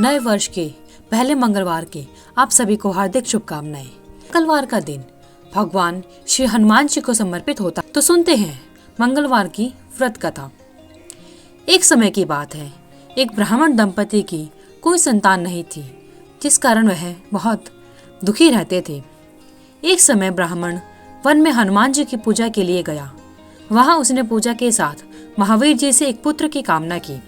नए वर्ष के पहले मंगलवार के आप सभी को हार्दिक शुभकामनाएं। मंगलवार का दिन भगवान श्री हनुमान जी को समर्पित होता। तो सुनते हैं मंगलवार की व्रत कथा। एक समय की बात है, एक ब्राह्मण दंपति की कोई संतान नहीं थी, जिस कारण वह बहुत दुखी रहते थे। एक समय ब्राह्मण वन में हनुमान जी की पूजा के लिए गया। वहां उसने पूजा के साथ महावीर जी से एक पुत्र की कामना की।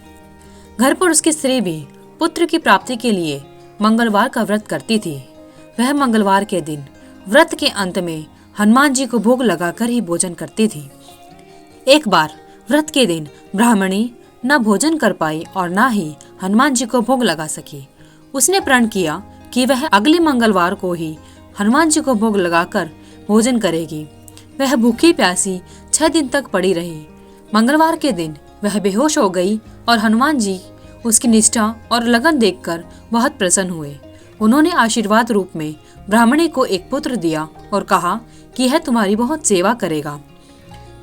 घर पर उसकी स्त्री भी पुत्र की प्राप्ति के लिए मंगलवार का व्रत करती थी। वह मंगलवार के दिन व्रत के अंत में हनुमान जी को भोग लगाकर ही भोजन करती थी। एक बार व्रत के दिन ब्राह्मणी न भोजन कर पाई और न ही हनुमान जी को भोग लगा सकी। उसने प्रण किया कि वह अगले मंगलवार को ही हनुमान जी को भोग लगाकर भोजन करेगी। वह भूखी प्यासी 6 दिन तक पड़ी रही। मंगलवार के दिन वह बेहोश हो गई और हनुमान जी उसकी निष्ठा और लगन देखकर बहुत प्रसन्न हुए। उन्होंने आशीर्वाद रूप में ब्राह्मणी को एक पुत्र दिया और कहा कि यह तुम्हारी बहुत सेवा करेगा।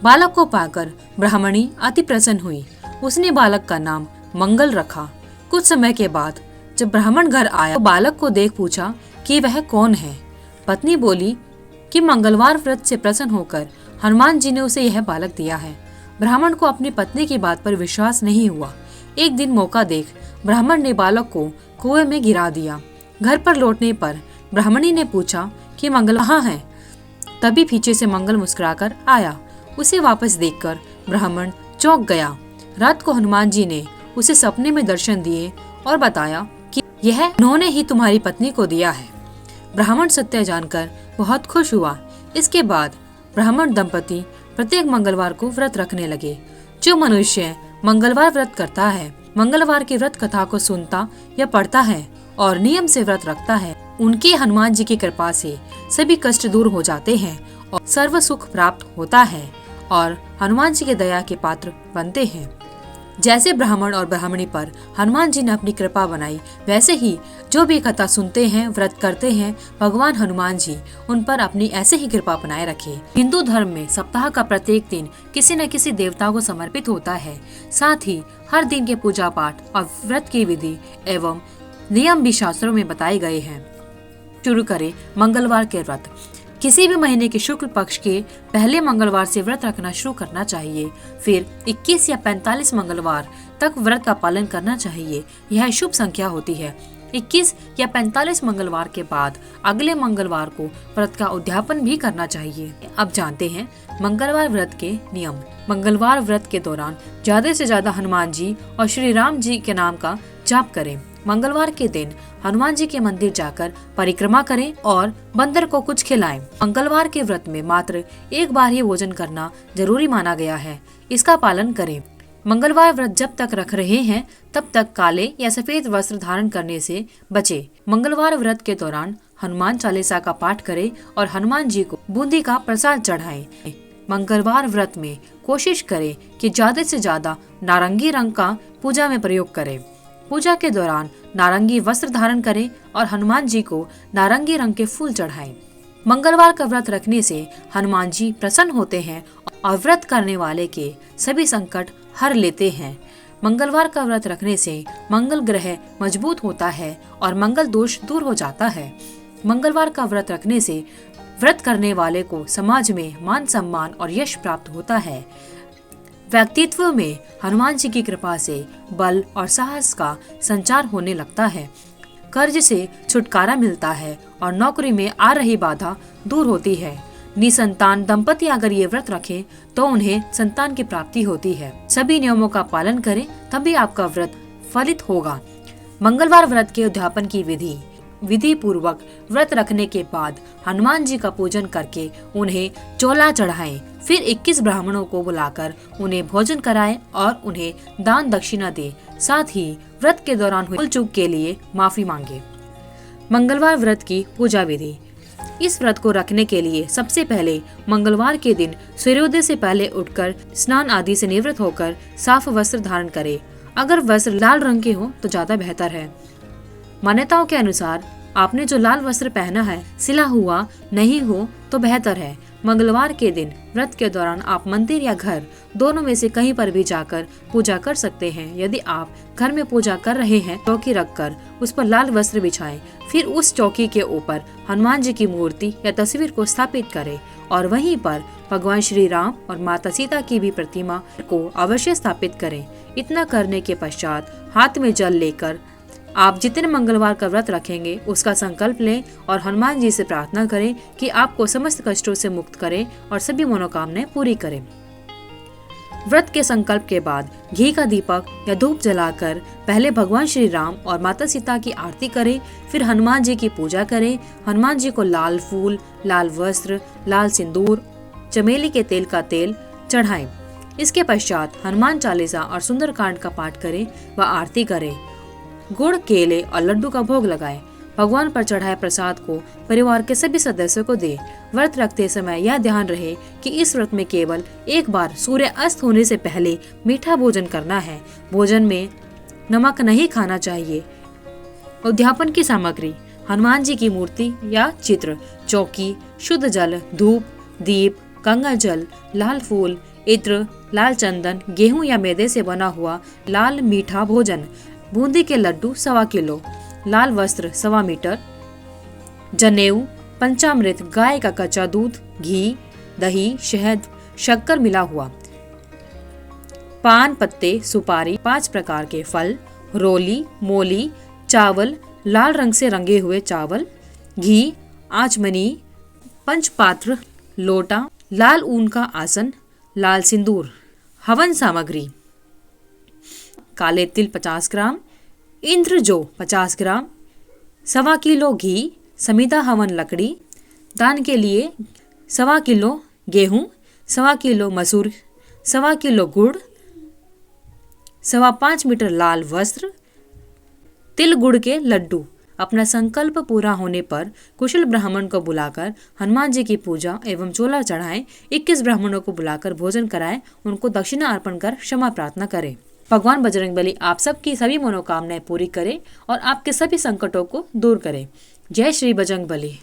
बालक को पाकर ब्राह्मणी अति प्रसन्न हुई। उसने बालक का नाम मंगल रखा। कुछ समय के बाद जब ब्राह्मण घर आया तो बालक को देख पूछा कि वह कौन है। पत्नी बोली कि मंगलवार व्रत से प्रसन्न होकर हनुमान जी ने उसे यह बालक दिया है। ब्राह्मण को अपनी पत्नी की बात पर विश्वास नहीं हुआ। एक दिन मौका देख ब्राह्मण ने बालक को कुएं में गिरा दिया। घर पर लौटने पर ब्राह्मणी ने पूछा कि मंगल कहाँ है। तभी पीछे से मंगल मुस्कुराकर आया। उसे वापस देखकर ब्राह्मण चौंक गया। रात को हनुमान जी ने उसे सपने में दर्शन दिए और बताया कि यह उन्होंने ही तुम्हारी पत्नी को दिया है। ब्राह्मण सत्य जानकर बहुत खुश हुआ। इसके बाद ब्राह्मण दंपति प्रत्येक मंगलवार को व्रत रखने लगे। जो मनुष्य मंगलवार व्रत करता है, मंगलवार की व्रत कथा को सुनता या पढ़ता है और नियम से व्रत रखता है, उनके हनुमान जी की कृपा से सभी कष्ट दूर हो जाते हैं और सर्व सुख प्राप्त होता है और हनुमान जी के दया के पात्र बनते हैं। जैसे ब्राह्मण और ब्राह्मणी पर हनुमान जी ने अपनी कृपा बनाई, वैसे ही जो भी कथा सुनते हैं, व्रत करते हैं, भगवान हनुमान जी उन पर अपनी ऐसे ही कृपा बनाए रखे। हिंदू धर्म में सप्ताह का प्रत्येक दिन किसी न किसी देवता को समर्पित होता है। साथ ही हर दिन के पूजा पाठ और व्रत की विधि एवं नियम भी शास्त्रों में बताए गए हैं। शुरू करें मंगलवार के व्रत। किसी भी महीने के शुक्ल पक्ष के पहले मंगलवार से व्रत रखना शुरू करना चाहिए। फिर 21 या 45 मंगलवार तक व्रत का पालन करना चाहिए। यह शुभ संख्या होती है। 21 या 45 मंगलवार के बाद अगले मंगलवार को व्रत का उद्यापन भी करना चाहिए। अब जानते हैं मंगलवार व्रत के नियम। मंगलवार व्रत के दौरान ज्यादा से ज्यादा हनुमान जी और श्री राम जी के नाम का जाप करें। मंगलवार के दिन हनुमान जी के मंदिर जाकर परिक्रमा करें और बंदर को कुछ खिलाएं। मंगलवार के व्रत में मात्र एक बार ही भोजन करना जरूरी माना गया है। इसका पालन करें। मंगलवार व्रत जब तक रख रहे हैं तब तक काले या सफेद वस्त्र धारण करने से बचे। मंगलवार व्रत के दौरान हनुमान चालीसा का पाठ करें और हनुमान जी को बूंदी का प्रसाद चढ़ाएं। मंगलवार व्रत में कोशिश करें कि ज्यादा से ज्यादा नारंगी रंग का पूजा में प्रयोग करें। पूजा के दौरान नारंगी वस्त्र धारण करें और हनुमान जी को नारंगी रंग के फूल चढ़ाएं। मंगलवार का व्रत रखने से हनुमान जी प्रसन्न होते हैं और व्रत करने वाले के सभी संकट हर लेते हैं। मंगलवार का व्रत रखने से मंगल ग्रह मजबूत होता है और मंगल दोष दूर हो जाता है। मंगलवार का व्रत रखने से व्रत करने वाले को समाज में मान सम्मान और यश प्राप्त होता है। व्यक्तित्व में हनुमान जी की कृपा से बल और साहस का संचार होने लगता है। कर्ज से छुटकारा मिलता है और नौकरी में आ रही बाधा दूर होती है। निसंतान दंपति अगर ये व्रत रखें तो उन्हें संतान की प्राप्ति होती है। सभी नियमों का पालन करें तभी आपका व्रत फलित होगा। मंगलवार व्रत के उद्यापन की विधि पूर्वक व्रत रखने के बाद हनुमान जी का पूजन करके उन्हें चोला चढ़ाएं। फिर 21 ब्राह्मणों को बुलाकर उन्हें भोजन कराएं और उन्हें दान दक्षिणा दें। साथ ही व्रत के दौरान हुई भूल चूक के लिए माफी मांगे। मंगलवार व्रत की पूजा विधि। इस व्रत को रखने के लिए सबसे पहले मंगलवार के दिन सूर्योदय से पहले उठकर स्नान आदि से निवृत्त होकर साफ वस्त्र धारण करें। अगर वस्त्र लाल रंग के हो तो ज्यादा बेहतर है। मान्यताओं के अनुसार आपने जो लाल वस्त्र पहना है सिला हुआ नहीं हो तो बेहतर है। मंगलवार के दिन व्रत के दौरान आप मंदिर या घर दोनों में से कहीं पर भी जाकर पूजा कर सकते हैं। यदि आप घर में पूजा कर रहे हैं, चौकी रखकर उस पर लाल वस्त्र बिछाएं, फिर उस चौकी के ऊपर हनुमान जी की मूर्ति या तस्वीर को स्थापित करें और वहीं पर भगवान श्री राम और माता सीता की भी प्रतिमा को अवश्य स्थापित करें। इतना करने के पश्चात हाथ में जल लेकर आप जितने मंगलवार का व्रत रखेंगे उसका संकल्प लें और हनुमान जी से प्रार्थना करें कि आपको समस्त कष्टों से मुक्त करें और सभी मनोकामनाएं पूरी करें। व्रत के संकल्प के बाद घी का दीपक या धूप जलाकर पहले भगवान श्री राम और माता सीता की आरती करें, फिर हनुमान जी की पूजा करें। हनुमान जी को लाल फूल, लाल वस्त्र, लाल सिंदूर, चमेली के तेल का तेल चढ़ाएं। इसके पश्चात हनुमान चालीसा और सुंदरकांड का पाठ करें व आरती करें। गुड़, केले और लड्डू का भोग लगाएं। भगवान पर चढ़ाए प्रसाद को परिवार के सभी सदस्यों को दें। व्रत रखते समय यह ध्यान रहे कि इस व्रत में केवल एक बार सूर्य अस्त होने से पहले मीठा भोजन करना है। भोजन में नमक नहीं खाना चाहिए। उद्यापन की सामग्री: हनुमान जी की मूर्ति या चित्र, चौकी, शुद्ध जल, धूप, दीप, गंगा जल, लाल फूल, इत्र, लाल चंदन, गेहूं या मैदे से बना हुआ लाल मीठा भोजन, बूंदी के लड्डू 1.25 किलो, लाल वस्त्र 1.25 मीटर, जनेऊ, पंचामृत, गाय का कच्चा दूध, घी, दही, शहद, शक्कर मिला हुआ, पान पत्ते, सुपारी, 5 प्रकार के फल, रोली, मोली, चावल, लाल रंग से रंगे हुए चावल, घी, आचमनी, पंचपात्र, लोटा, लाल ऊन का आसन, लाल सिंदूर। हवन सामग्री: काले तिल 50 ग्राम, इंद्र जौ 50 ग्राम, 1.25 किलो घी, समिधा हवन लकड़ी, दान के लिए 1.25 किलो गेहूं, 1.25 किलो मसूर, 1.25 किलो गुड़, 5.25 मीटर लाल वस्त्र, तिल गुड़ के लड्डू। अपना संकल्प पूरा होने पर कुशल ब्राह्मण को बुलाकर हनुमान जी की पूजा एवं चोला चढ़ाएं। 21 ब्राह्मणों को बुलाकर भोजन कराएं, उनको दक्षिणा अर्पण कर क्षमा प्रार्थना करें। भगवान बजरंगबली आप सबकी सभी मनोकामनाएं पूरी करें और आपके सभी संकटों को दूर करें। जय श्री बजरंगबली।